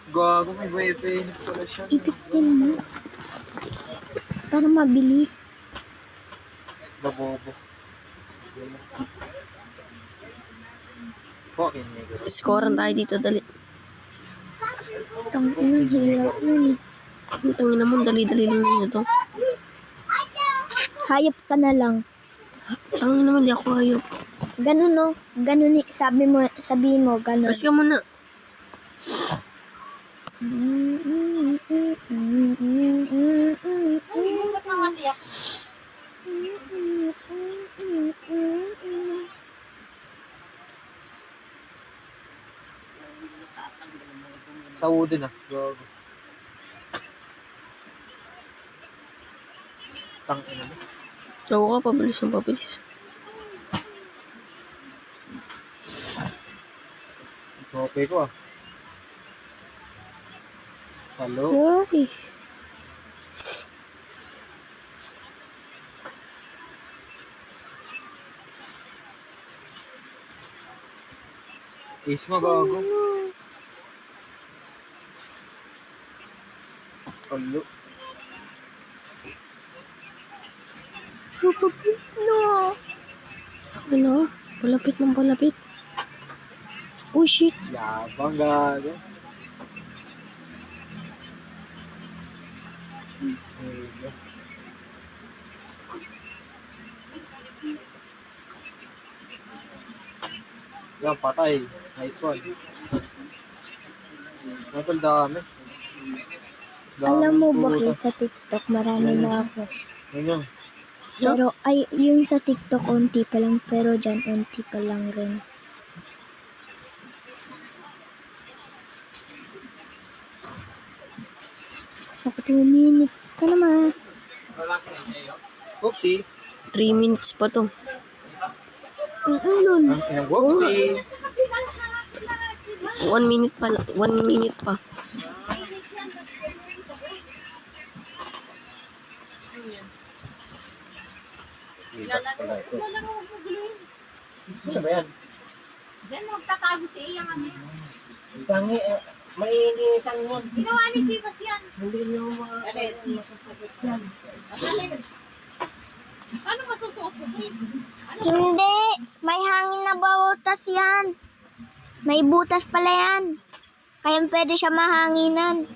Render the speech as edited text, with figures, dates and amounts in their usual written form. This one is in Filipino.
Gago, may wifi pala siya. Ipiktin mo. Para mabilis. Babobo. Fucking nigga. Scorean tayo dito, dali. Tangina, hirap nun eh. Tangina mo, dali-dali lang yun ito. Hayop ka na lang. Tangina mo, di ako hayop. Ganun no. Ganun sabihin mo, ganun. Press ka muna. Sa Woodin ah. Gago. Tangina mo. Ako ka, pabilis ang pabilis. Chope ko ah. Hello? Ay. Ace mo, gago. Hello? No. Tangina, palapit ng palapit. Oh shit. Yabang, gago. Ayun. Yan, patay. Nice one. Natol dami. Alam mo bakit sa TikTok marami na ako. Yan. Pero ay yung sa TikTok onti pa lang, pero dyan onti pa lang rin. Ako 2 minutes ka naman. Oopsie. 3 minutes pa to. Lol. Ang inang whoopsie. 1 minute pa. 1 minute pa. Ano ba yan? Diyan magtatago si Iya nga niya. Tangi, mainitan yun. Ginawa ni Chivas yan. Hindi nyo yan. Paano masusuot ko? Hindi. May hangin na butas yan. May butas pala yan. Kaya pwede siya mahanginan.